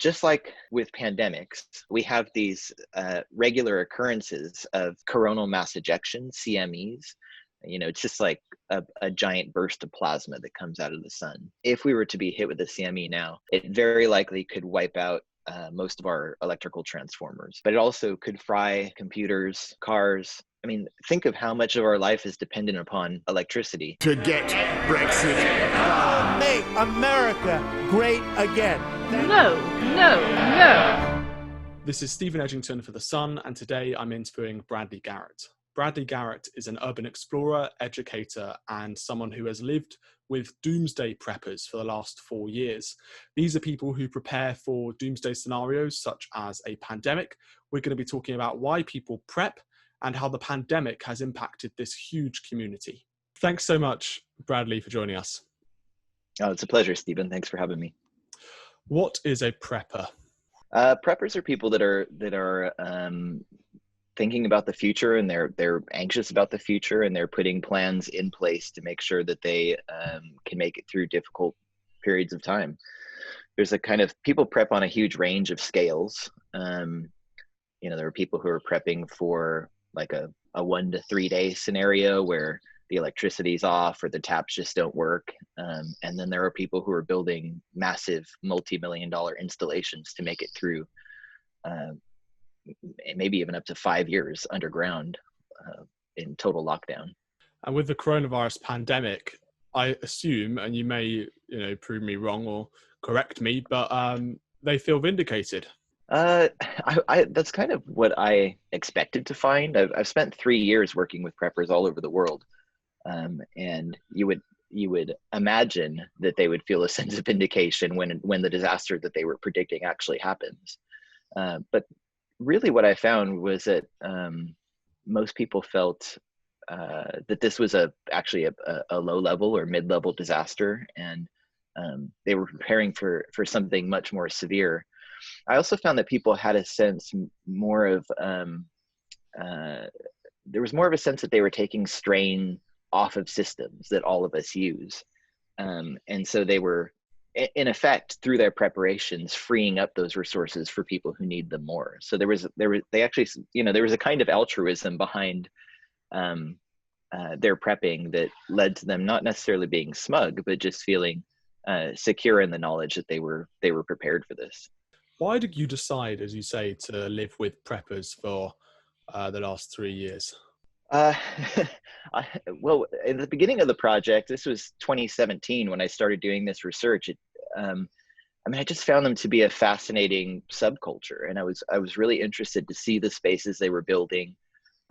just like with pandemics, we have these regular occurrences of coronal mass ejections, CMEs. It's just like a giant burst of plasma that comes out of the sun. If we were to be hit with a CME now, it very likely could wipe out most of our electrical transformers, but it also could fry computers, cars. I mean, think of how much of our life is dependent upon electricity. To get Brexit. Make America great again. No, no, no. This is Stephen Edginton for The Sun, and today I'm interviewing Bradely Garrett. Bradely Garrett is an urban explorer, educator, and someone who has lived with doomsday preppers for the last 4 years. These are people who prepare for doomsday scenarios such as a pandemic. We're going to be talking about why people prep and how the pandemic has impacted this huge community. Thanks so much, Bradely, for joining us. Oh, it's a pleasure, Stephen. Thanks for having me. What is a prepper? Preppers are people that are thinking about the future, and they're anxious about the future, and they're putting plans in place to make sure that they can make it through difficult periods of time. There's a kind of people prep on a huge range of scales. There are people who are prepping for like a 1 to 3 day scenario where the electricity's off or the taps just don't work. And then there are people who are building massive multi-million-dollar installations to make it through maybe even up to 5 years underground in total lockdown. And with the coronavirus pandemic, I assume, and you may prove me wrong or correct me, but they feel vindicated. That's kind of what I expected to find. I've spent 3 years working with preppers all over the world. And you would imagine that they would feel a sense of vindication when the disaster that they were predicting actually happens. But really what I found was that most people felt that this was actually a low level or mid-level disaster, and they were preparing for something much more severe. I also found that people had a sense more of, there was more of a sense that they were taking strain off of systems that all of us use. And so they were, in effect, through their preparations, freeing up those resources for people who need them more. So there was a kind of altruism behind their prepping that led to them not necessarily being smug, but just feeling secure in the knowledge that they were prepared for this. Why did you decide, as you say, to live with preppers for the last 3 years? Well, in the beginning of the project, this was 2017 when I started doing this research. I just found them to be a fascinating subculture, and I was really interested to see the spaces they were building.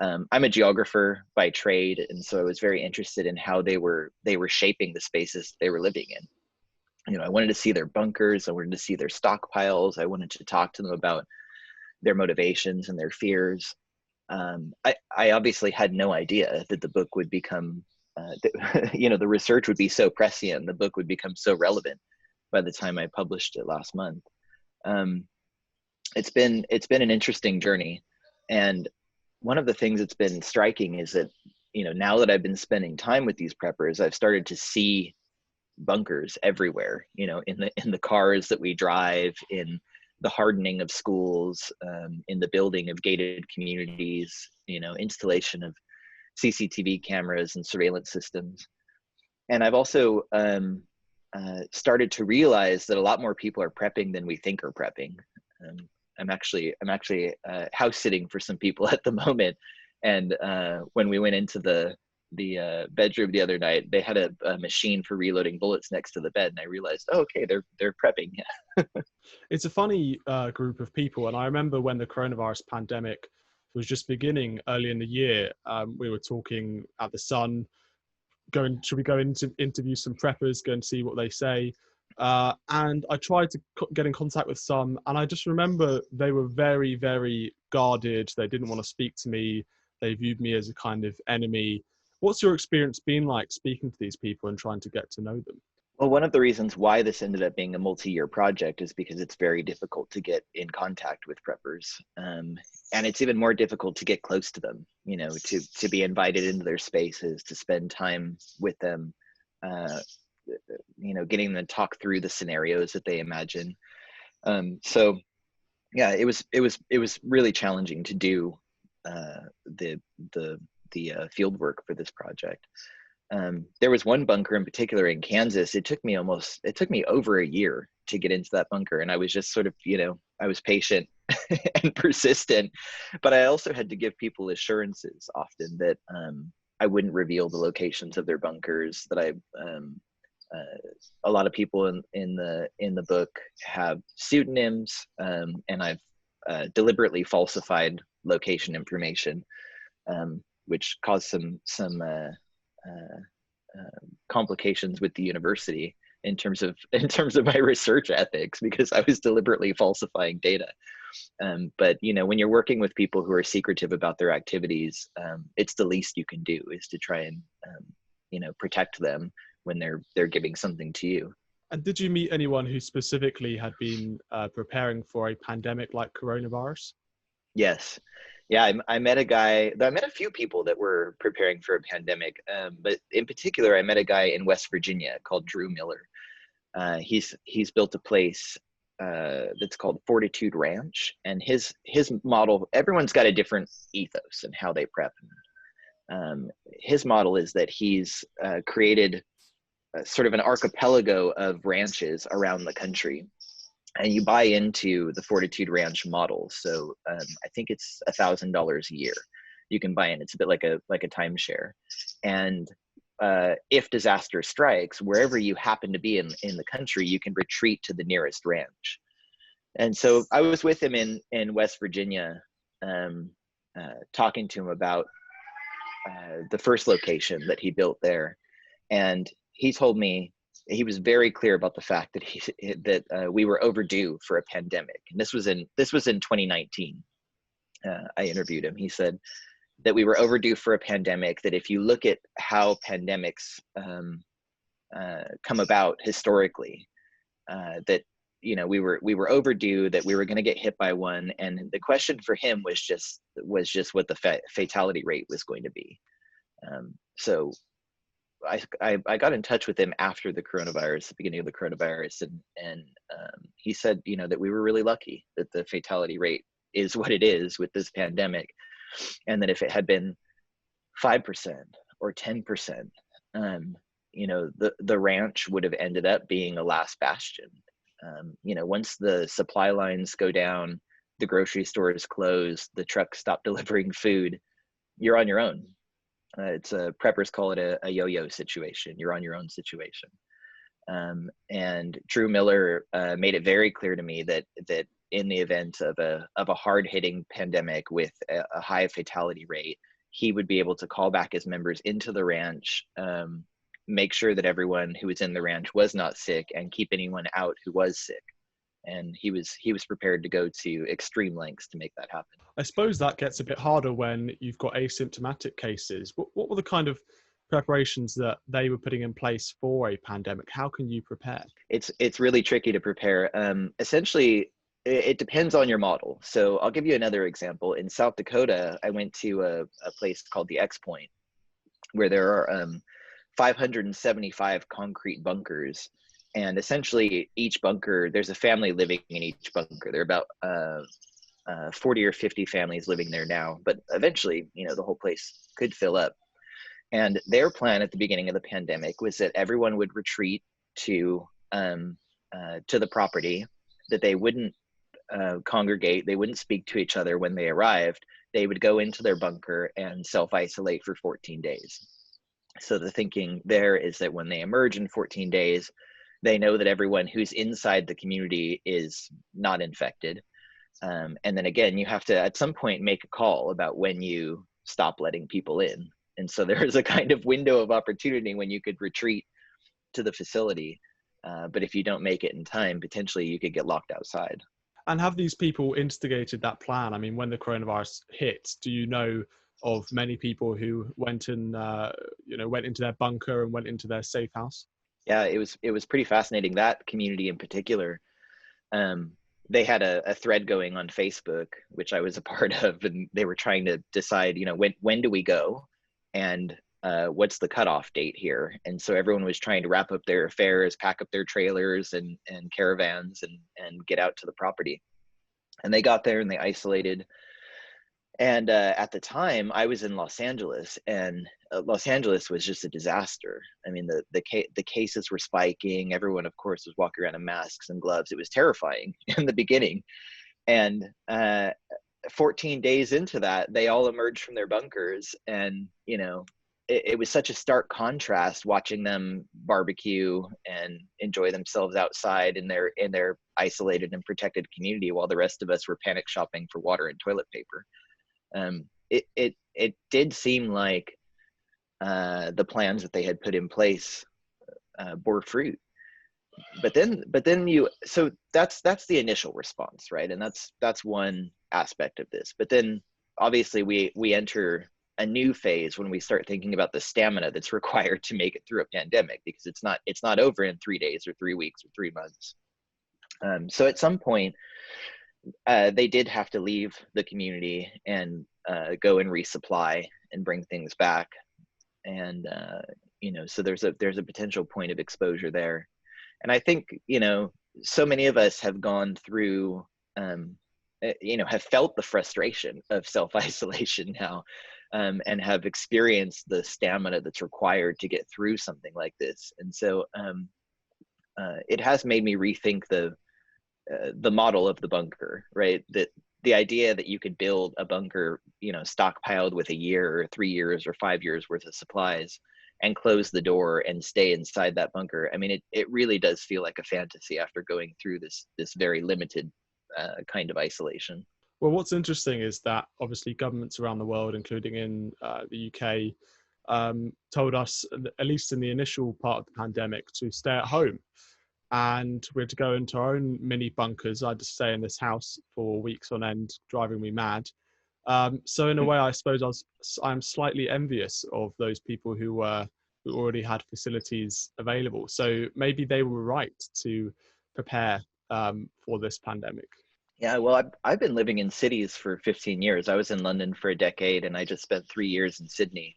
I'm a geographer by trade, and so I was very interested in how they were shaping the spaces they were living in. I wanted to see their bunkers. I wanted to see their stockpiles. I wanted to talk to them about their motivations and their fears. I obviously had no idea that the book would become, the research would be so prescient, the book would become so relevant by the time I published it last month. It's been an interesting journey. And one of the things that's been striking is that, now that I've been spending time with these preppers, I've started to see bunkers everywhere, in the cars that we drive, in the hardening of schools, in the building of gated communities, installation of CCTV cameras and surveillance systems. And I've also started to realize that a lot more people are prepping than we think are prepping. I'm actually house sitting for some people at the moment, and when we went into the bedroom the other night, they had a machine for reloading bullets next to the bed, and I realized, okay, they're prepping. It's a funny group of people, and I remember when the coronavirus pandemic was just beginning early in the year, we were talking at The Sun, should we go into interview some preppers, go and see what they say, and I tried to get in contact with some, and I just remember they were very, very guarded. They didn't want to speak to me. They viewed me as a kind of enemy. What's your experience been like speaking to these people and trying to get to know them? Well, one of the reasons why this ended up being a multi-year project is because it's very difficult to get in contact with preppers. And it's even more difficult to get close to them, to be invited into their spaces, to spend time with them, getting them to talk through the scenarios that they imagine. So yeah, it was really challenging to do the field work for this project. There was one bunker in particular in Kansas. It took me over a year to get into that bunker, and I was just sort of, I was patient and persistent, but I also had to give people assurances often that I wouldn't reveal the locations of their bunkers. That a lot of people in the book have pseudonyms, and I've deliberately falsified location information, which caused some complications with the university in terms of my research ethics, because I was deliberately falsifying data. But when you're working with people who are secretive about their activities, it's the least you can do is to try and protect them when they're giving something to you. And did you meet anyone who specifically had been preparing for a pandemic like coronavirus? Yes. Yeah, I met a few people that were preparing for a pandemic, but in particular, I met a guy in West Virginia called Drew Miller. He's built a place that's called Fortitude Ranch, and his model, everyone's got a different ethos and how they prep. His model is that he's created sort of an archipelago of ranches around the country, and you buy into the Fortitude Ranch model. So I think it's $1,000 a year you can buy in. It's a bit like a timeshare, and if disaster strikes, wherever you happen to be in the country, you can retreat to the nearest ranch. And so I was with him in West Virginia, talking to him about the first location that he built there, and he told me he was very clear about the fact that we were overdue for a pandemic. And this was in 2019. I interviewed him. He said that we were overdue for a pandemic, that if you look at how pandemics come about historically, that we were overdue, that we were going to get hit by one. And the question for him was just what the fatality rate was going to be. So I got in touch with him after the beginning of the coronavirus, and he said, that we were really lucky that the fatality rate is what it is with this pandemic, and that if it had been 5% or 10%, the ranch would have ended up being a last bastion. Once the supply lines go down, the grocery stores close, the trucks stop delivering food, you're on your own. Preppers call it a yo-yo situation. You're on your own situation. And Drew Miller made it very clear to me that in the event of a hard-hitting pandemic with a high fatality rate, he would be able to call back his members into the ranch, make sure that everyone who was in the ranch was not sick, and keep anyone out who was sick. And he was prepared to go to extreme lengths to make that happen. I suppose that gets a bit harder when you've got asymptomatic cases. What were the kind of preparations that they were putting in place for a pandemic? How can you prepare? It's really tricky to prepare. Essentially, it depends on your model. So I'll give you another example. In South Dakota, I went to a place called the X Point, where there are 575 concrete bunkers. And essentially, each bunker, there's a family living in each bunker. There are about 40 or 50 families living there now, but eventually, the whole place could fill up. And their plan at the beginning of the pandemic was that everyone would retreat to the property, that they wouldn't congregate, they wouldn't speak to each other when they arrived. They would go into their bunker and self-isolate for 14 days. So the thinking there is that when they emerge in 14 days, they know that everyone who's inside the community is not infected. And then again, you have to, at some point, make a call about when you stop letting people in. And so there is a kind of window of opportunity when you could retreat to the facility. But if you don't make it in time, potentially you could get locked outside. And have these people instigated that plan? I mean, when the coronavirus hit, do you know of many people who went into their bunker and went into their safe house? Yeah, it was pretty fascinating. That community in particular, they had a thread going on Facebook, which I was a part of, and they were trying to decide, when do we go? And what's the cutoff date here? And so everyone was trying to wrap up their affairs, pack up their trailers and caravans and get out to the property. And they got there and they isolated. And at the time, I was in Los Angeles, and Los Angeles was just a disaster. I mean, the cases were spiking. Everyone, of course, was walking around in masks and gloves. It was terrifying in the beginning. And 14 days into that, they all emerged from their bunkers, and it was such a stark contrast watching them barbecue and enjoy themselves outside in their isolated and protected community, while the rest of us were panic shopping for water and toilet paper. It did seem like the plans that they had put in place bore fruit. But then so that's the initial response, right? And that's one aspect of this. But then obviously we enter a new phase when we start thinking about the stamina that's required to make it through a pandemic, because it's not over in 3 days or 3 weeks or 3 months. So at some point, they did have to leave the community and go and resupply and bring things back. And so there's a potential point of exposure there. And I think so many of us have gone through have felt the frustration of self-isolation now, and have experienced the stamina that's required to get through something like this. And so it has made me rethink the model of the bunker, right? That the idea that you could build a bunker, stockpiled with a year or 3 years or 5 years worth of supplies, and close the door and stay inside that bunker. I mean, it really does feel like a fantasy after going through this very limited kind of isolation. Well, what's interesting is that obviously governments around the world, including in the UK, told us, at least in the initial part of the pandemic, to stay at home. And we're to go into our own mini bunkers. I had to stay in this house for weeks on end, driving me mad. So in a way, I suppose I'm slightly envious of those people who already had facilities available. So maybe they were right to prepare for this pandemic. Yeah, well, I've been living in cities for 15 years. I was in London for a decade, and I just spent 3 years in Sydney.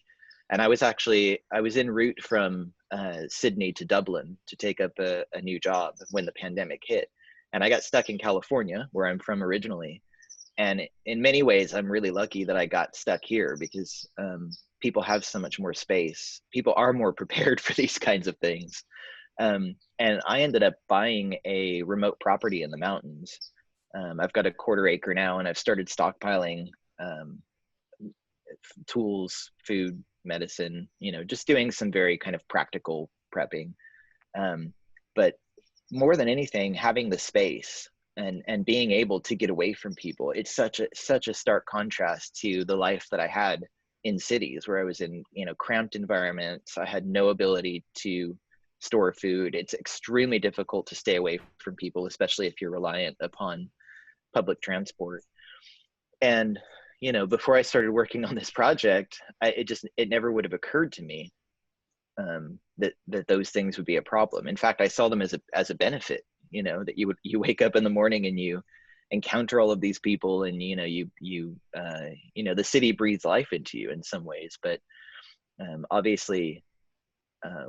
And I was en route from Sydney to Dublin to take up a new job when the pandemic hit. And I got stuck in California, where I'm from originally. And in many ways, I'm really lucky that I got stuck here, because people have so much more space. People are more prepared for these kinds of things. And I ended up buying a remote property in the mountains. I've got a 1/4 acre now, and I've started stockpiling tools, food, medicine, just doing some very kind of practical prepping. But more than anything, having the space and being able to get away from people, it's such a stark contrast to the life that I had in cities, where I was in, cramped environments. I had no ability to store food. It's extremely difficult to stay away from people, especially if you're reliant upon public transport. And before I started working on this project, it never would have occurred to me that those things would be a problem. In fact, I saw them as a benefit. That you wake up in the morning and you encounter all of these people, and the city breathes life into you in some ways. But obviously,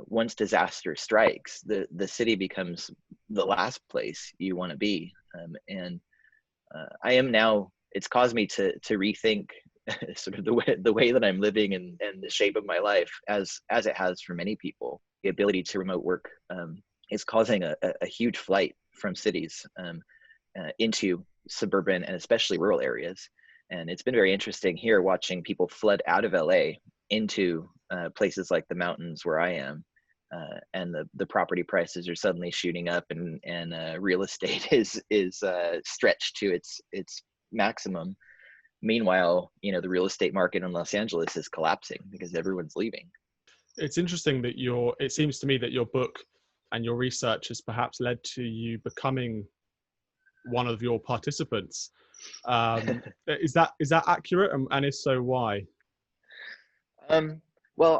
once disaster strikes, the city becomes the last place you want to be. And I am now. It's caused me to rethink sort of the way that I'm living and the shape of my life, as it has for many people. The ability to remote work is causing a huge flight from cities into suburban and especially rural areas. And it's been very interesting here watching people flood out of LA into places like the mountains where I am. And the property prices are suddenly shooting up, and real estate is stretched to its maximum. Meanwhile, the real estate market in Los Angeles is collapsing because everyone's leaving. It's interesting that it seems to me that your book and your research has perhaps led to you becoming one of your participants. Is that accurate? And if so, why? Well,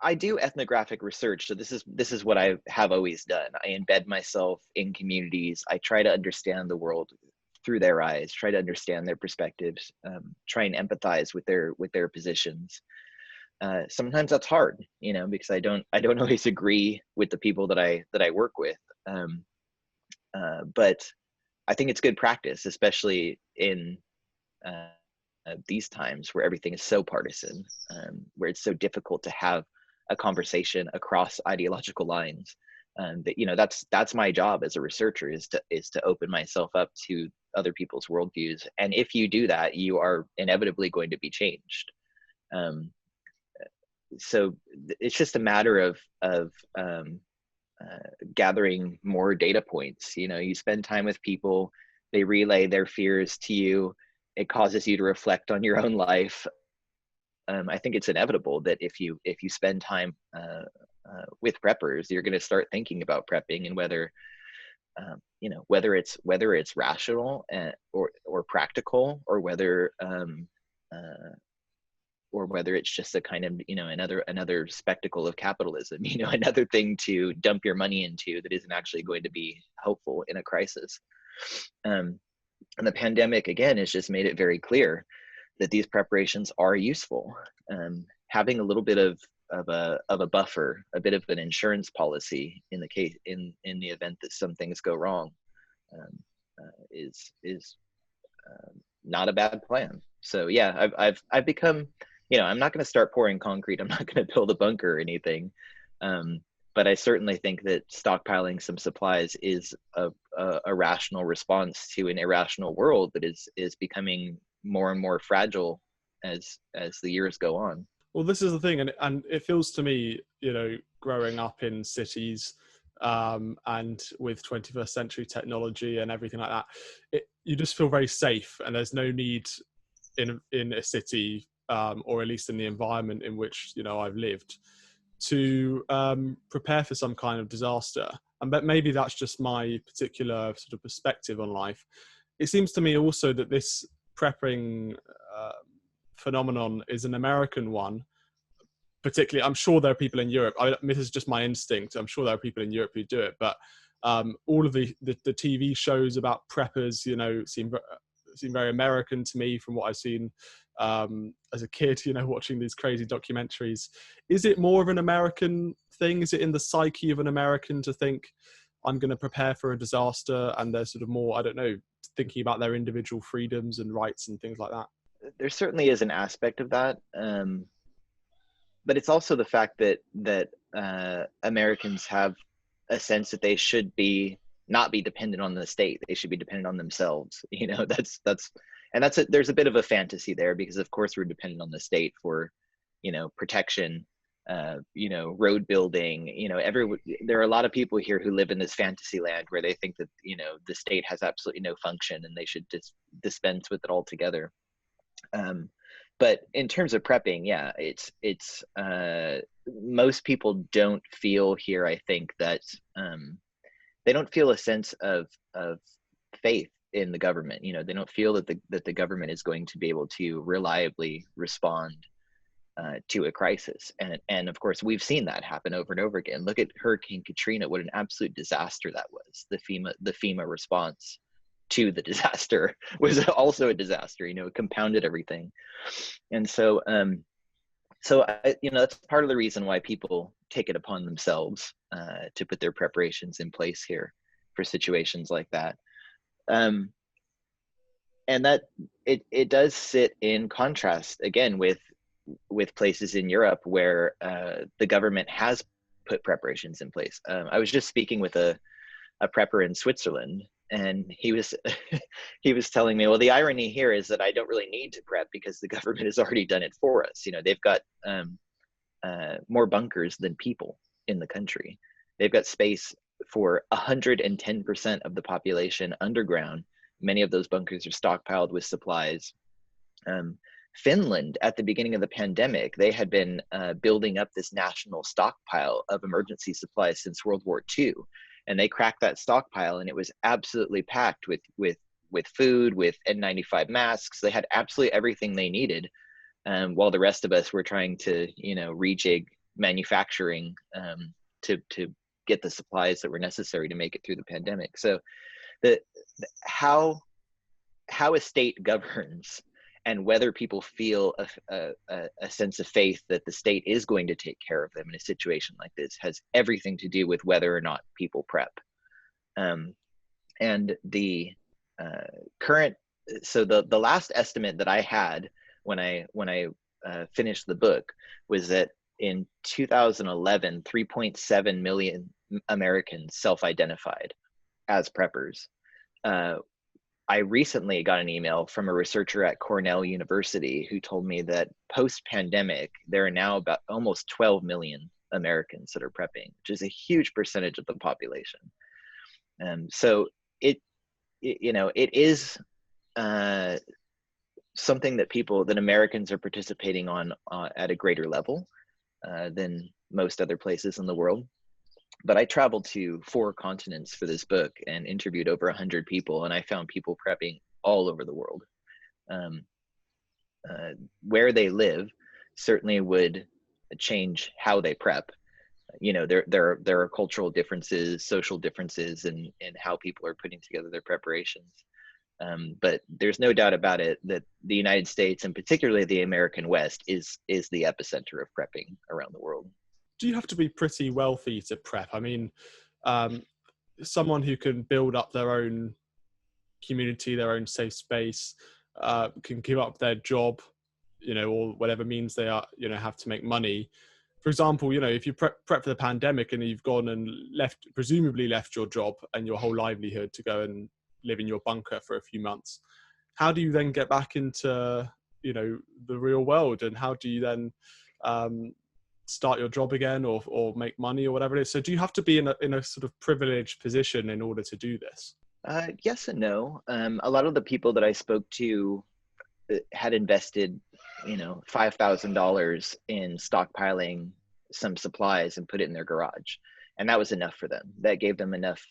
I do ethnographic research, so this is what I have always done. I embed myself in communities. I try to understand the world through their eyes, try to understand their perspectives, try and empathize with their positions. sometimes that's hard, because I don't always agree with the people that I work with. But I think it's good practice, especially in these times where everything is so partisan, where it's so difficult to have a conversation across ideological lines. That's my job as a researcher, is to open myself up to other people's worldviews. And if you do that, you are inevitably going to be changed. So it's just a matter of gathering more data points. You spend time with people, they relay their fears to you, it causes you to reflect on your own life. I think it's inevitable that if you spend time with preppers, you're going to start thinking about prepping, and whether it's rational or practical, or whether it's just a kind of another spectacle of capitalism, another thing to dump your money into that isn't actually going to be helpful in a crisis. And the pandemic, again, has just made it very clear that these preparations are useful. Having a little bit of a buffer, a bit of an insurance policy in the event that some things go wrong, is not a bad plan. So yeah, I've become, I'm not going to start pouring concrete. I'm not going to build a bunker or anything. But I certainly think that stockpiling some supplies is a rational response to an irrational world that is becoming more and more fragile as the years go on. Well, this is the thing, and it feels to me, growing up in cities, and with 21st century technology and everything like that, you just feel very safe, and there's no need in a city, or at least in the environment in which I've lived, to prepare for some kind of disaster. And but maybe that's just my particular sort of perspective on life. It seems to me also that this prepping phenomenon is an American one. Particularly, I'm sure there are people in Europe. This is just my instinct. I'm sure there are people in Europe who do it, but all of the TV shows about preppers, seem very American to me from what I've seen as a kid, watching these crazy documentaries. Is it more of an American thing? Is it in the psyche of an American to think, I'm going to prepare for a disaster, and they're sort of more, I don't know, thinking about their individual freedoms and rights and things like that? There certainly is an aspect of that. But it's also the fact that Americans have a sense that they should not be dependent on the state. They should be dependent on themselves. There's a bit of a fantasy there, because of course we're dependent on the state for, protection, road building, there are a lot of people here who live in this fantasy land where they think that, the state has absolutely no function and they should just dispense with it altogether. But in terms of prepping, yeah, it's most people don't feel here, I think, that they don't feel a sense of faith in the government. They don't feel that the government is going to be able to reliably respond to a crisis. And of course, we've seen that happen over and over again. Look at Hurricane Katrina, what an absolute disaster that was. The FEMA response to the disaster was also a disaster. It compounded everything. And so that's part of the reason why people take it upon themselves to put their preparations in place here for situations like that. And that it does sit in contrast again with places in Europe where the government has put preparations in place. I was just speaking with a prepper in Switzerland, and he was telling me, well, the irony here is that I don't really need to prep because the government has already done it for us. They've got more bunkers than people in the country. They've got space for 110% of the population underground. Many of those bunkers are stockpiled with supplies. Finland, at the beginning of the pandemic, they had been building up this national stockpile of emergency supplies since World War II. And they cracked that stockpile, and it was absolutely packed with food, with N95 masks. They had absolutely everything they needed, while the rest of us were trying to, rejig manufacturing to get the supplies that were necessary to make it through the pandemic. So how a state governs and whether people feel a sense of faith that the state is going to take care of them in a situation like this has everything to do with whether or not people prep. And the current, so the last estimate that I had when I finished the book was that in 2011, 3.7 million Americans self-identified as preppers. I recently got an email from a researcher at Cornell University who told me that post-pandemic, there are now about almost 12 million Americans that are prepping, which is a huge percentage of the population. So it is something that Americans are participating on at a greater level than most other places in the world. But I traveled to 4 continents for this book and interviewed over 100 people, and I found people prepping all over the world. Where they live certainly would change how they prep. There are cultural differences, social differences in how people are putting together their preparations. But there's no doubt about it that the United States, and particularly the American West, is the epicenter of prepping around the world. Do you have to be pretty wealthy to prep? I mean, someone who can build up their own community, their own safe space, can give up their job, or whatever means they are, have to make money. For example, if you prep for the pandemic and you've gone and presumably left your job and your whole livelihood to go and live in your bunker for a few months, how do you then get back into, the real world? And how do you then start your job again or make money or whatever it is? So do you have to be in a sort of privileged position in order to do this? Yes and no. A lot of the people that I spoke to had invested, $5,000 in stockpiling some supplies and put it in their garage, and that was enough for them. That gave them enough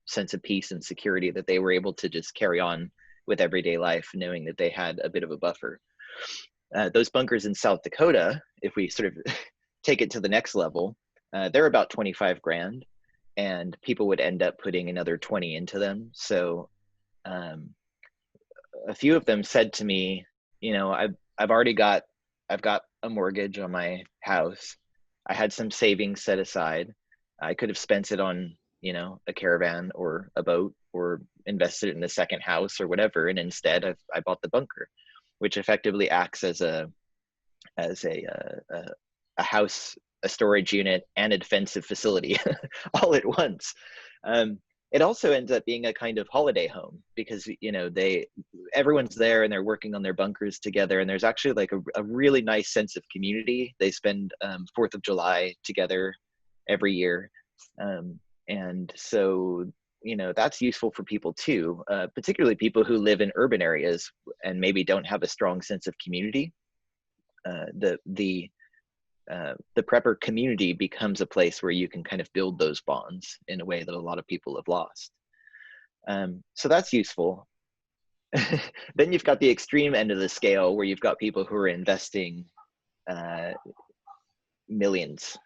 sense of peace and security that they were able to just carry on with everyday life, knowing that they had a bit of a buffer. Those bunkers in South Dakota, if we sort of take it to the next level, they're about 25 grand, and people would end up putting another 20 into them. So a few of them said to me, I've got a mortgage on my house. I had some savings set aside. I could have spent it on, a caravan or a boat, or invested it in a second house or whatever. And instead I bought the bunker, which effectively acts as a house, a storage unit, and a defensive facility all at once. It also ends up being a kind of holiday home because, everyone's there and they're working on their bunkers together. And there's actually like a really nice sense of community. They spend 4th of July together every year. And so, that's useful for people too, particularly people who live in urban areas and maybe don't have a strong sense of community. The prepper community becomes a place where you can kind of build those bonds in a way that a lot of people have lost. So that's useful. Then you've got the extreme end of the scale where you've got people who are investing millions.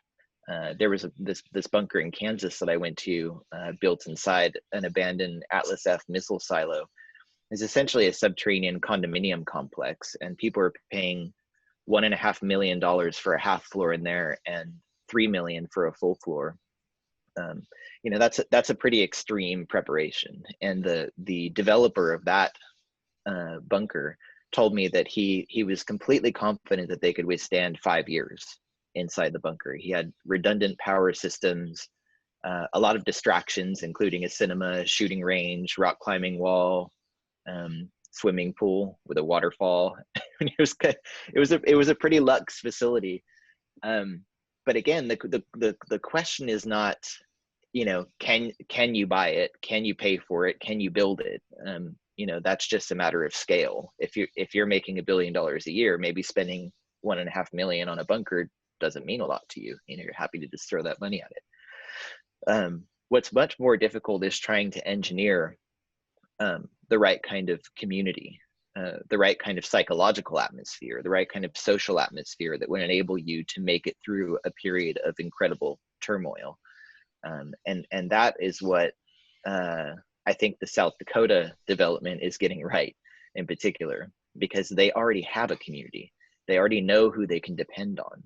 There was this bunker in Kansas that I went to, built inside an abandoned Atlas F missile silo. It's essentially a subterranean condominium complex, and people are paying $1.5 million for a half floor in there and $3 million for a full floor. That's a pretty extreme preparation. And the developer of that bunker told me that he was completely confident that they could withstand 5 years inside the bunker. He had redundant power systems, a lot of distractions, including a cinema, shooting range, rock climbing wall, swimming pool with a waterfall. It was a pretty luxe facility. But again, the question is not, can you buy it? Can you pay for it? Can you build it? That's just a matter of scale. If you're making $1 billion a year, maybe spending $1.5 million on a bunker doesn't mean a lot to you. You're happy to just throw that money at it. What's much more difficult is trying to engineer the right kind of community, the right kind of psychological atmosphere, the right kind of social atmosphere that would enable you to make it through a period of incredible turmoil. And that is what I think the South Dakota development is getting right. in particular, because they already have a community. They already know who they can depend on.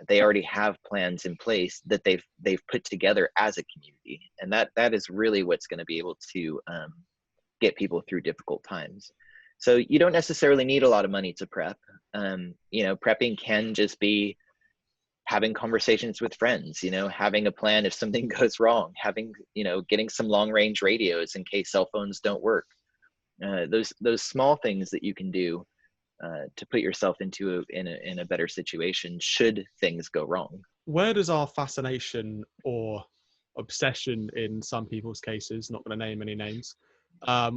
They already have plans in place that they've put together as a community, and that is really what's going to be able to get people through difficult times. So you don't necessarily need a lot of money to prep. Prepping can just be having conversations with friends, having a plan if something goes wrong, getting some long range radios in case cell phones don't work. Those small things that you can do to put yourself in a better situation should things go wrong. Where does our fascination or obsession, in some people's cases, not going to name any names,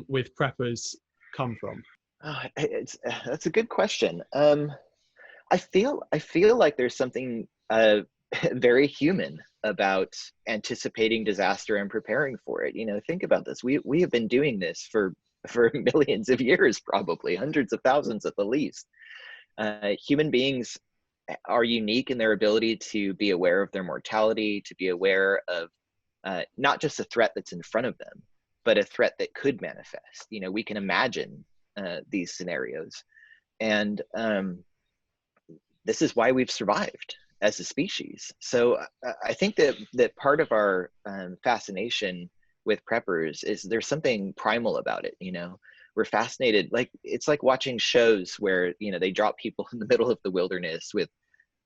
with preppers come from? That's a good question. I feel like there's something very human about anticipating disaster and preparing for it. Think about this. We have been doing this for millions of years, probably hundreds of thousands at the least. Human beings are unique in their ability to be aware of their mortality, to be aware of not just a threat that's in front of them, but a threat that could manifest. We can imagine these scenarios, and this is why we've survived as a species. So I think that part of our fascination with preppers is there's something primal about it. We're fascinated, it's like watching shows where they drop people in the middle of the wilderness with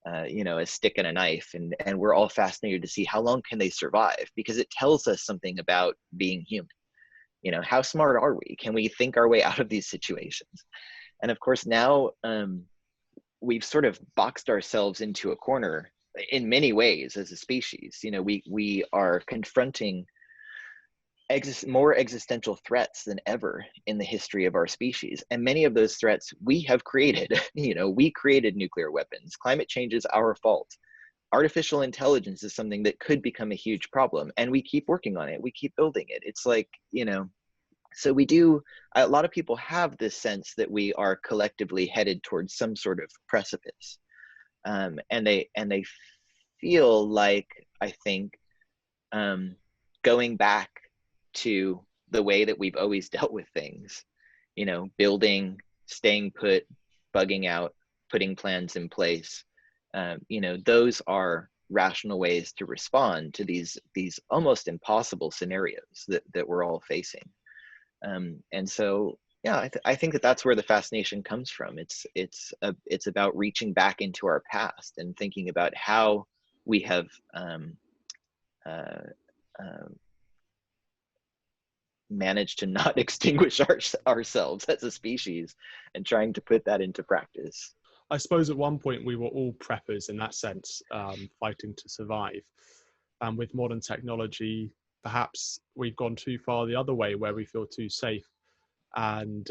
a stick and a knife, and we're all fascinated to see how long can they survive, because it tells us something about being human. How smart are we? Can we think our way out of these situations? And of course now we've sort of boxed ourselves into a corner in many ways as a species. We are confronting more existential threats than ever in the history of our species, and many of those threats we have created. We created nuclear weapons. Climate change is our fault. Artificial intelligence is something that could become a huge problem, and we keep working on it. We keep building it. It's like, so a lot of people have this sense that we are collectively headed towards some sort of precipice, and they feel like, I think, going back to the way that we've always dealt with things, building, staying put, bugging out, putting plans in place, those are rational ways to respond to these almost impossible scenarios that we're all facing. And so, yeah, I think that's where the fascination comes from. It's about reaching back into our past and thinking about how we have managed to not extinguish ourselves as a species, and trying to put that into practice. I suppose at one point we were all preppers in that sense, fighting to survive. And with modern technology, perhaps we've gone too far the other way, where we feel too safe, and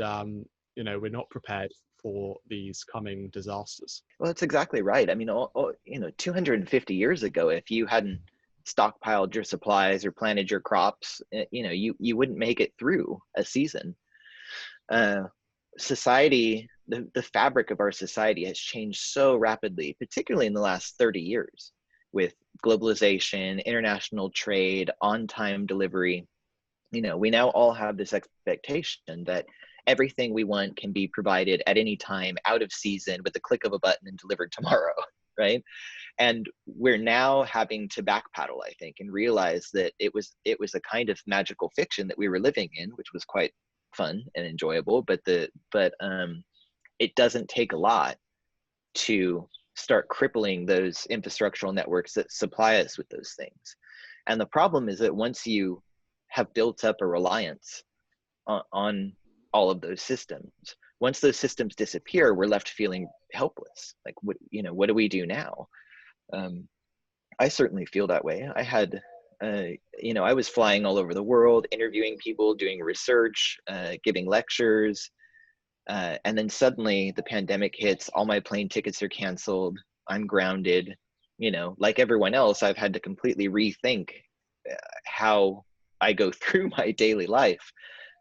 we're not prepared for these coming disasters. Well, that's exactly right. I mean, 250 years ago, if you hadn't stockpiled your supplies or planted your crops, you wouldn't make it through a season. Society, the fabric of our society has changed so rapidly, particularly in the last 30 years, with globalization, international trade, on-time delivery. We now all have this expectation that everything we want can be provided at any time, out of season, with the click of a button, and delivered tomorrow, right? And we're now having to backpedal, I think, and realize that it was a kind of magical fiction that we were living in, which was quite fun and enjoyable, but it doesn't take a lot to start crippling those infrastructural networks that supply us with those things. And the problem is that once you have built up a reliance on all of those systems, once those systems disappear, we're left feeling helpless. Like, what do we do now? I certainly feel that way. I had, I was flying all over the world, interviewing people, doing research, giving lectures. And then suddenly the pandemic hits, all my plane tickets are canceled. I'm grounded. Like everyone else, I've had to completely rethink how I go through my daily life.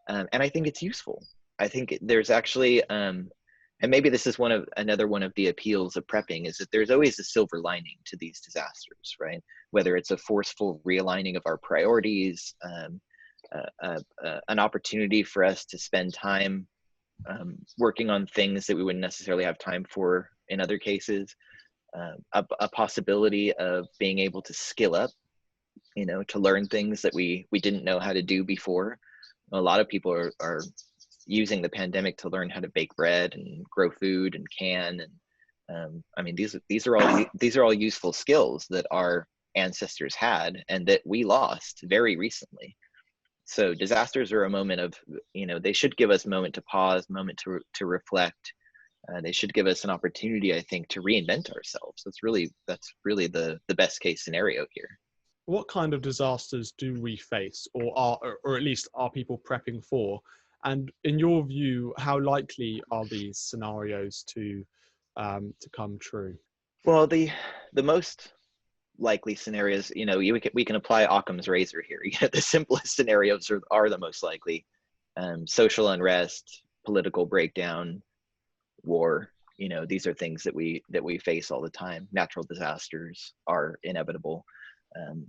And I think it's useful. I think there's actually, and maybe this is another one of the appeals of prepping, is that there's always a silver lining to these disasters, right? Whether it's a forceful realigning of our priorities, an opportunity for us to spend time working on things that we wouldn't necessarily have time for in other cases, a possibility of being able to skill up, to learn things that we didn't know how to do before. A lot of people are using the pandemic to learn how to bake bread and grow food and can, and I mean, these are all useful skills that our ancestors had and that we lost very recently. So disasters are a moment of, they should give us a moment to pause, moment to reflect. They should give us an opportunity, I think, to reinvent ourselves. That's really the best case scenario here. What kind of disasters do we face, or at least are people prepping for? And in your view, how likely are these scenarios to come true? Well, the most likely scenarios, we can apply Occam's razor here. The simplest scenarios are the most likely. Social unrest, political breakdown, war. These are things that we face all the time. Natural disasters are inevitable.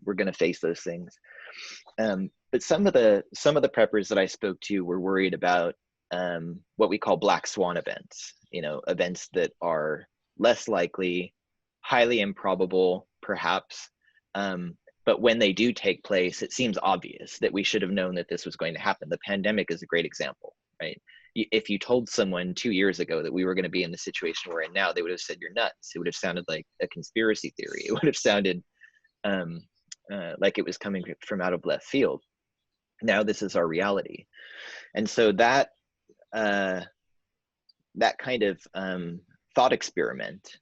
We're going to face those things. But some of the preppers that I spoke to were worried about what we call black swan events. Events that are less likely, highly improbable, perhaps. But when they do take place, it seems obvious that we should have known that this was going to happen. The pandemic is a great example, right? If you told someone 2 years ago that we were going to be in the situation we're in now, they would have said, "You're nuts." It would have sounded like a conspiracy theory. It would have sounded like it was coming from out of left field. Now this is our reality. And so that kind of thought experiment,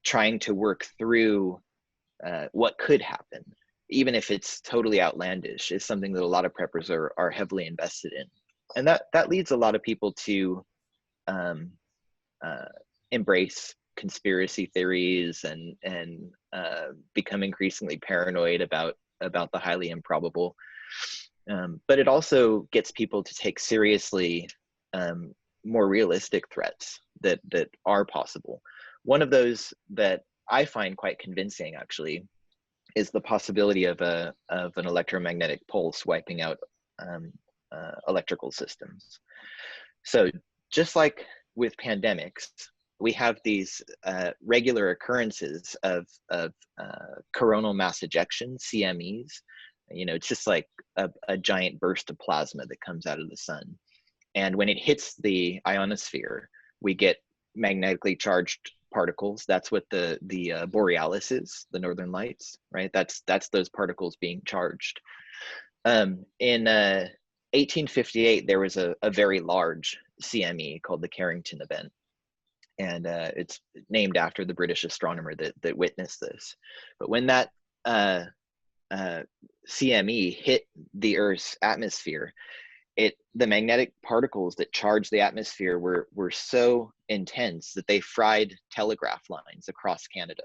trying to work through what could happen, even if it's totally outlandish, is something that a lot of preppers are heavily invested in. And that leads a lot of people to embrace conspiracy theories and become increasingly paranoid about the highly improbable. But it also gets people to take seriously more realistic threats that are possible. One of those that I find quite convincing, actually, is the possibility of an electromagnetic pulse wiping out electrical systems. So just like with pandemics, we have these regular occurrences of coronal mass ejection, CMEs. It's just like a giant burst of plasma that comes out of the sun. And when it hits the ionosphere, we get magnetically charged particles. That's what the borealis is, the northern lights, right? That's those particles being charged. In 1858, there was a very large CME called the Carrington event. And it's named after the British astronomer that witnessed this. But when that CME hit the Earth's atmosphere, the magnetic particles that charged the atmosphere were so intense that they fried telegraph lines across Canada.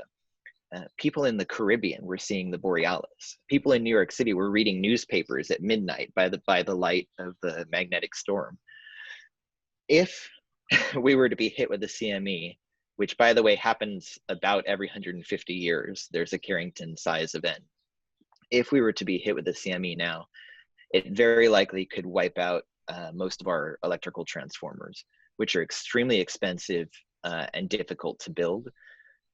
People in the Caribbean were seeing the borealis. People in New York City were reading newspapers at midnight by the light of the magnetic storm. If we were to be hit with a CME, which, by the way, happens about every 150 years, there's a Carrington size event. If we were to be hit with a CME now, it very likely could wipe out most of our electrical transformers, which are extremely expensive and difficult to build.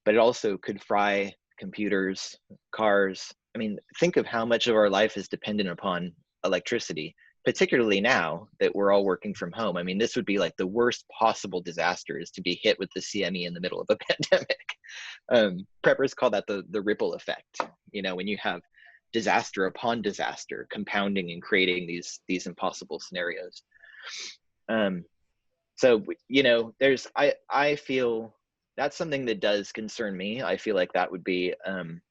But it also could fry computers, cars. I mean, think of how much of our life is dependent upon electricity, particularly now that we're all working from home. I mean, this would be like the worst possible disaster, is to be hit with the CME in the middle of a pandemic. Preppers call that the ripple effect. When you have disaster upon disaster compounding and creating these impossible scenarios. So, I feel that's something that does concern me. I feel like that would be an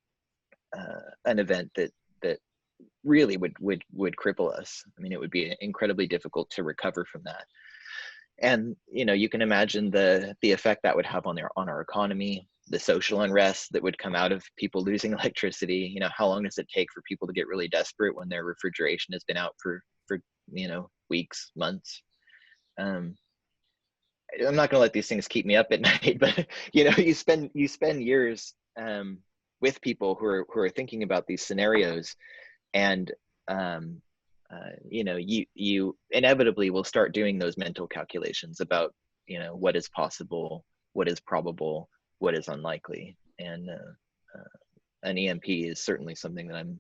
event that really would cripple us. I mean, it would be incredibly difficult to recover from that. And you can imagine the effect that would have on our economy, the social unrest that would come out of people losing electricity. How long does it take for people to get really desperate when their refrigeration has been out for weeks, months? I'm not going to let these things keep me up at night, but you spend years with people who are thinking about these scenarios, and you inevitably will start doing those mental calculations about, what is possible, what is probable, what is unlikely. And an EMP is certainly something that I'm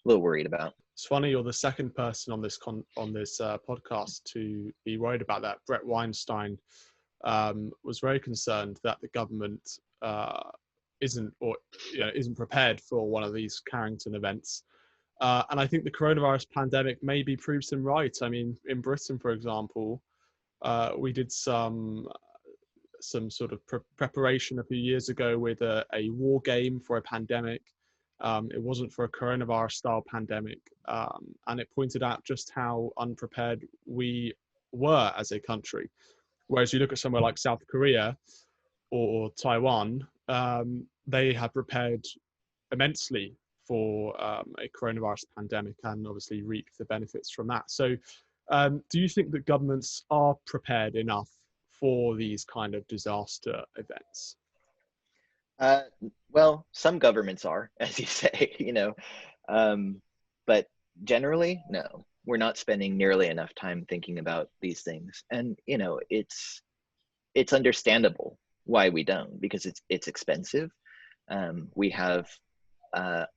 a little worried about. It's funny, you're the second person on this podcast to be worried about that. Brett Weinstein was very concerned that the government isn't prepared for one of these Carrington events. And I think the coronavirus pandemic maybe proves him right. I mean, in Britain, for example, we did some sort of preparation a few years ago with a war game for a pandemic. It wasn't for a coronavirus-style pandemic, and it pointed out just how unprepared we were as a country. Whereas you look at somewhere like South Korea or Taiwan, they have prepared immensely for a coronavirus pandemic and obviously reap the benefits from that. So do you think that governments are prepared enough for these kind of disaster events? Well, some governments are, as you say, but generally, no, we're not spending nearly enough time thinking about these things. And, it's understandable why we don't, because it's expensive. We have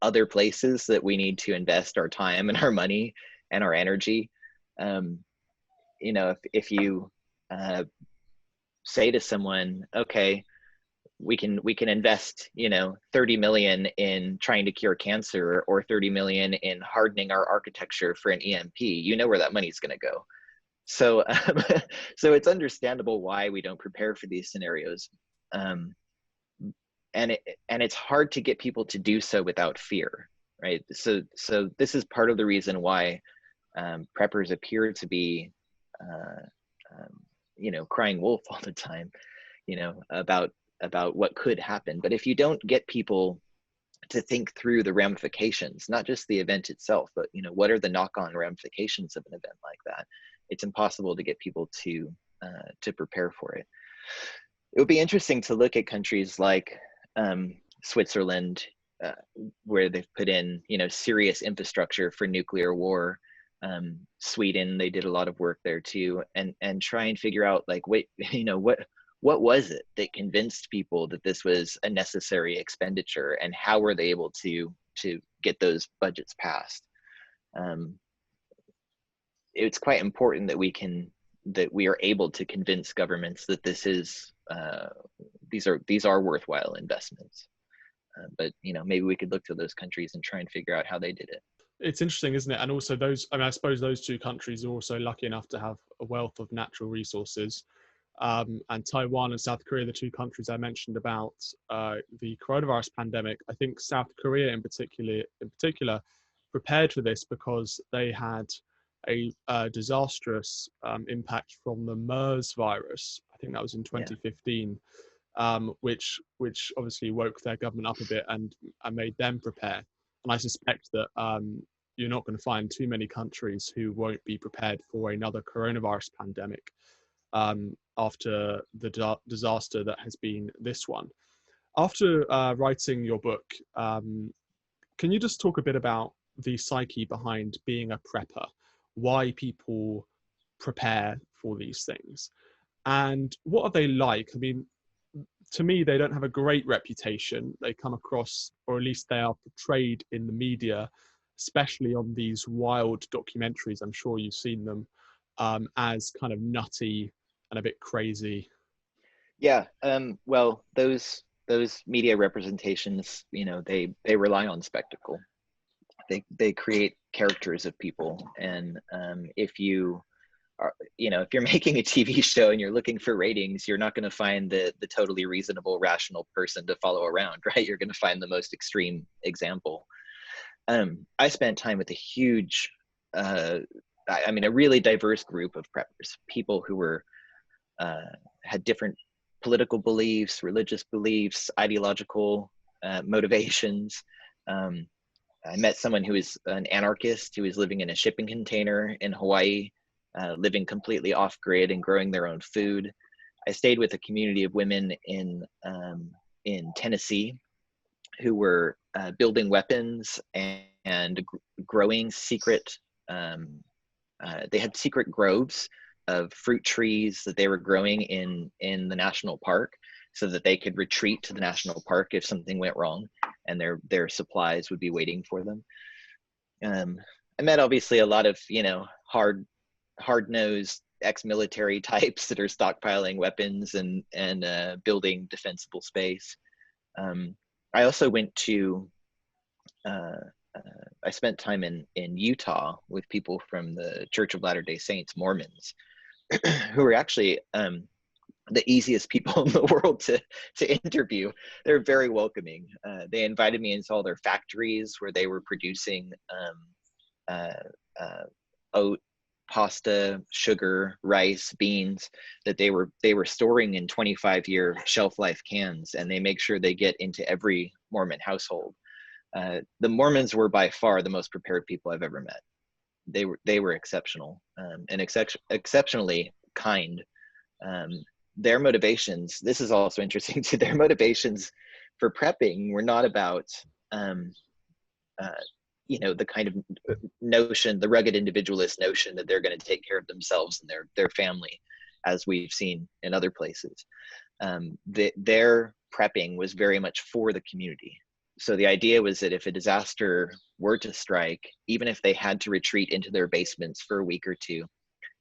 other places that we need to invest our time and our money and our energy. If you say to someone, okay, we can invest 30 million in trying to cure cancer, or 30 million in hardening our architecture for an EMP, where that money is going to go. So so it's understandable why we don't prepare for these scenarios, and it's hard to get people to do so without fear, right? So this is part of the reason why preppers appear to be crying wolf all the time, about what could happen. But if you don't get people to think through the ramifications, not just the event itself, but what are the knock-on ramifications of an event like that, it's impossible to get people to prepare for it. It would be interesting to look at countries like Switzerland, where they've put in serious infrastructure for nuclear war. Sweden, they did a lot of work there too, and try and figure out, like, wait, what was it that convinced people that this was a necessary expenditure, and how were they able to get those budgets passed? It's quite important that we are able to convince governments that these are worthwhile investments. But maybe we could look to those countries and try and figure out how they did it. It's interesting, isn't it? And also I suppose those two countries are also lucky enough to have a wealth of natural resources. And Taiwan and South Korea, the two countries I mentioned about the coronavirus pandemic, I think South Korea in particular prepared for this because they had a disastrous impact from the MERS virus. I think that was in 2015, which obviously woke their government up a bit and made them prepare. And I suspect that you're not going to find too many countries who won't be prepared for another coronavirus pandemic after the disaster that has been this one. After writing your book, can you just talk a bit about the psyche behind being a prepper, why people prepare for these things, and what are they like? I mean, to me, they don't have a great reputation. They come across, or at least they are portrayed in the media, especially on these wild documentaries, I'm sure you've seen them, as kind of nutty and a bit crazy. Yeah, well, those media representations, they rely on spectacle. They create characters of people, and if you are, if you're making a TV show and you're looking for ratings, you're not going to find the totally reasonable, rational person to follow around, right? You're going to find the most extreme example. I spent time with a huge, a really diverse group of preppers, people who were had different political beliefs, religious beliefs, ideological motivations. I met someone who is an anarchist who is living in a shipping container in Hawaii, living completely off grid and growing their own food. I stayed with a community of women in Tennessee who were building weapons and growing secret they had secret groves of fruit trees that they were growing in the national park, so that they could retreat to the national park if something went wrong, and their supplies would be waiting for them. I met obviously a lot of hard-nosed ex-military types that are stockpiling weapons and building defensible space. I also went to I spent time in Utah with people from the Church of Latter-day Saints, Mormons, who are actually the easiest people in the world to interview. They're very welcoming. They invited me into all their factories where they were producing oat, pasta, sugar, rice, beans that they were storing in 25-year shelf life cans, and they make sure they get into every Mormon household. The Mormons were by far the most prepared people I've ever met. They were exceptional, and exceptionally kind. Their motivations, this is also interesting too, their motivations for prepping were not about the kind of notion, the rugged individualist notion that they're going to take care of themselves and their family, as we've seen in other places. Their prepping was very much for the community. So the idea was that if a disaster were to strike, even if they had to retreat into their basements for a week or two,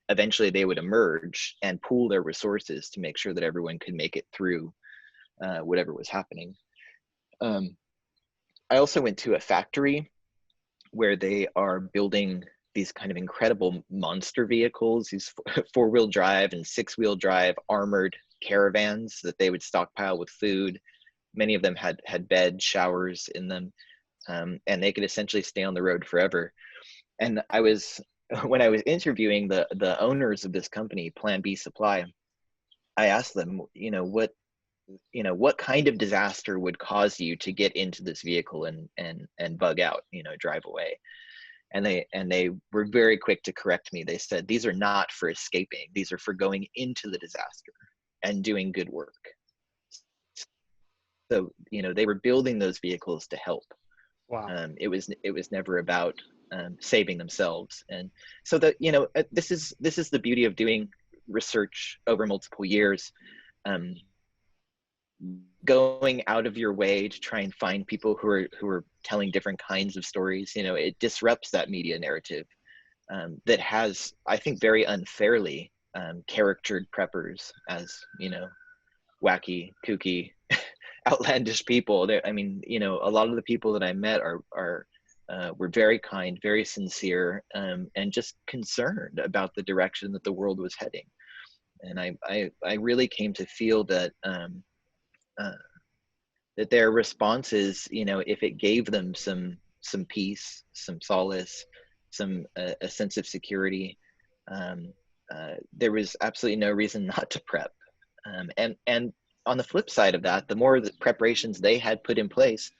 eventually they would emerge and pool their resources to make sure that everyone could make it through whatever was happening. I also went to a factory where they are building these kind of incredible monster vehicles, these four-wheel drive and six-wheel drive armored caravans that they would stockpile with food. Many of them had beds, showers in them, and they could essentially stay on the road forever. And when I was interviewing the owners of this company, Plan B Supply, I asked them, what kind of disaster would cause you to get into this vehicle and bug out, drive away? And they were very quick to correct me. They said, these are not for escaping. These are for going into the disaster and doing good work. So, they were building those vehicles to help. Wow. It was never about saving themselves. And so this is the beauty of doing research over multiple years. Going out of your way to try and find people who are telling different kinds of stories, it disrupts that media narrative that has, I think, very unfairly charactered preppers as, wacky, kooky, outlandish people. A lot of the people that I met were very kind, very sincere, and just concerned about the direction that the world was heading. And I really came to feel that that their responses, if it gave them some peace, some solace, a sense of security, there was absolutely no reason not to prep. And on the flip side of that, the more the preparations they had put in place,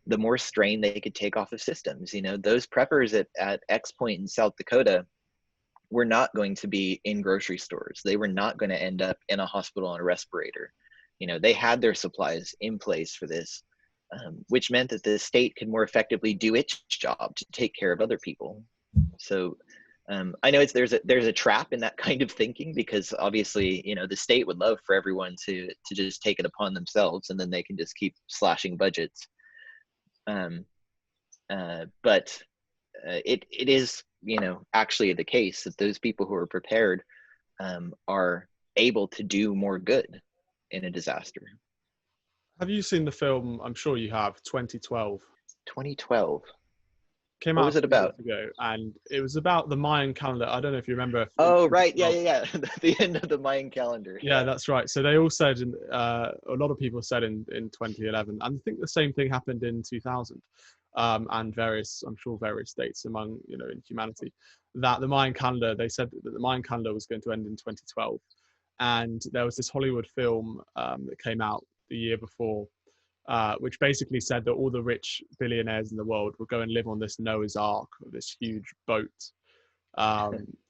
the more strain they could take off of systems. Those preppers at X point in South Dakota were not going to be in grocery stores. They were not going to end up in a hospital on a respirator. They had their supplies in place for this, which meant that the state could more effectively do its job to take care of other people. So I know there's a trap in that kind of thinking, because obviously, the state would love for everyone to just take it upon themselves, and then they can just keep slashing budgets. But it is, actually the case that those people who are prepared are able to do more good in a disaster. Have you seen the film? I'm sure you have. 2012. 2012. Came What out was it about? Ago, and it was about the Mayan calendar. I don't know if you remember. Oh, right. Yeah. The end of the Mayan calendar. Yeah, that's right. So they all said, a lot of people said in 2011, and I think the same thing happened in 2000, and I'm sure various states among, in humanity, that the Mayan calendar, they said that the Mayan calendar was going to end in 2012. And there was this Hollywood film that came out the year before, which basically said that all the rich billionaires in the world would go and live on this Noah's Ark, this huge boat,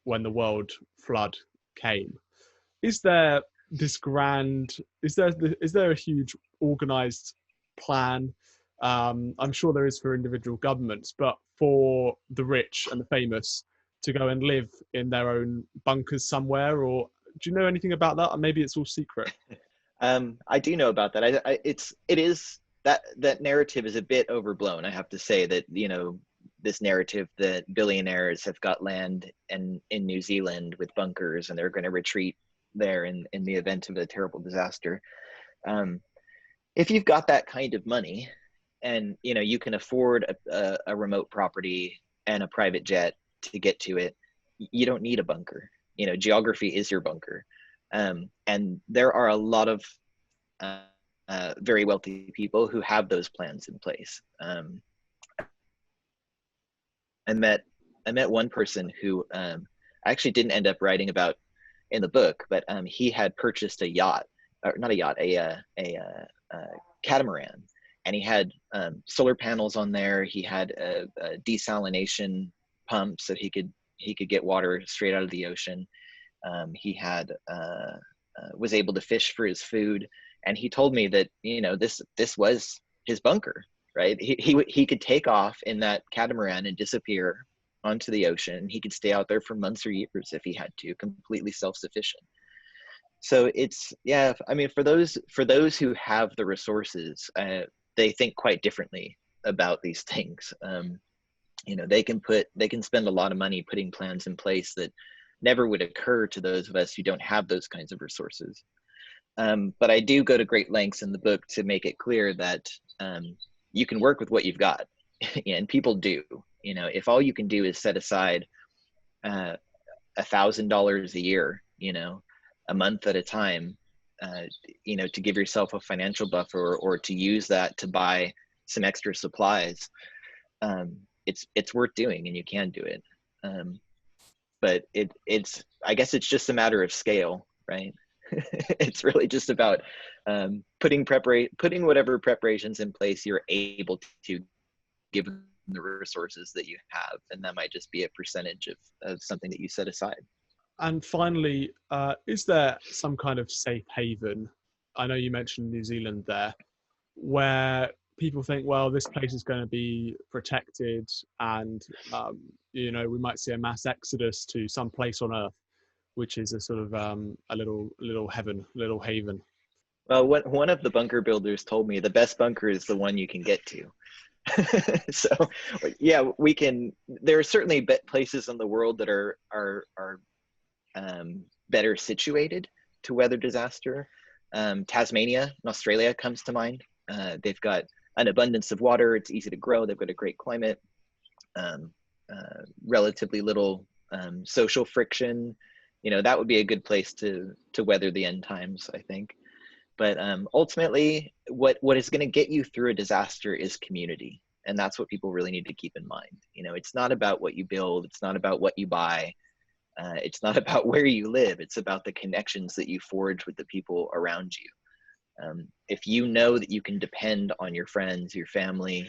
when the world flood came. Is there a huge organized plan I'm sure there is for individual governments, but for the rich and the famous to go and live in their own bunkers somewhere, or do you know anything about that? Or maybe it's all secret. I do know about that. It is that narrative is a bit overblown. I have to say that, this narrative that billionaires have got land in New Zealand with bunkers and they're going to retreat there in the event of a terrible disaster. If you've got that kind of money and, you can afford a remote property and a private jet to get to it, you don't need a bunker. Geography is your bunker. And there are a lot of very wealthy people who have those plans in place. I met one person who I actually didn't end up writing about in the book, but he had purchased a yacht, or not a yacht, a catamaran, and he had solar panels on there. He had a desalination pump so he could get water straight out of the ocean. He had was able to fish for his food, and he told me that this was his bunker. Right, he could take off in that catamaran and disappear onto the ocean. He could stay out there for months or years if he had to, completely self-sufficient. So it's, yeah, I mean, for those who have the resources, they think quite differently about these things. They can spend a lot of money putting plans in place that never would occur to those of us who don't have those kinds of resources. But I do go to great lengths in the book to make it clear that you can work with what you've got, and people do. If all you can do is set aside $1,000 a year, a month at a time, to give yourself a financial buffer, or to use that to buy some extra supplies, it's worth doing, and you can do it. But I guess it's just a matter of scale, right? It's really just about putting whatever preparations in place you're able to, given the resources that you have, and that might just be a percentage of something that you set aside. And finally, is there some kind of safe haven? I know you mentioned New Zealand there, where people think, well, this place is going to be protected, and we might see a mass exodus to some place on Earth, which is a sort of a little heaven, little haven. Well, one of the bunker builders told me the best bunker is the one you can get to. So, yeah, there are certainly places in the world that are better situated to weather disaster. Tasmania in Australia comes to mind. They've got an abundance of water. It's easy to grow. They've got a great climate, relatively little social friction. That would be a good place to weather the end times, I think. But ultimately, what is going to get you through a disaster is community. And that's what people really need to keep in mind. It's not about what you build. It's not about what you buy. It's not about where you live. It's about the connections that you forge with the people around you. If you know that you can depend on your friends, your family,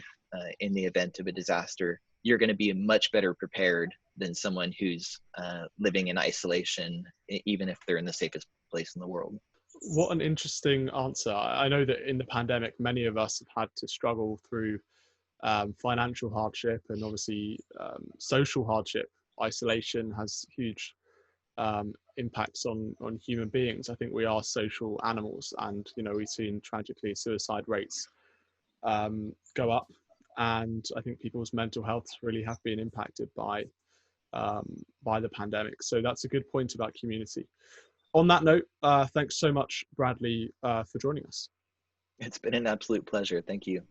in the event of a disaster, you're going to be much better prepared than someone who's living in isolation, even if they're in the safest place in the world. What an interesting answer. I know that in the pandemic, many of us have had to struggle through financial hardship and obviously social hardship. Isolation has huge impacts on human beings. I think we are social animals, and we've seen tragically suicide rates go up, and I think people's mental health really have been impacted by the pandemic. So that's a good point about community. On that note, thanks so much, Bradley, for joining us. It's been an absolute pleasure. Thank you.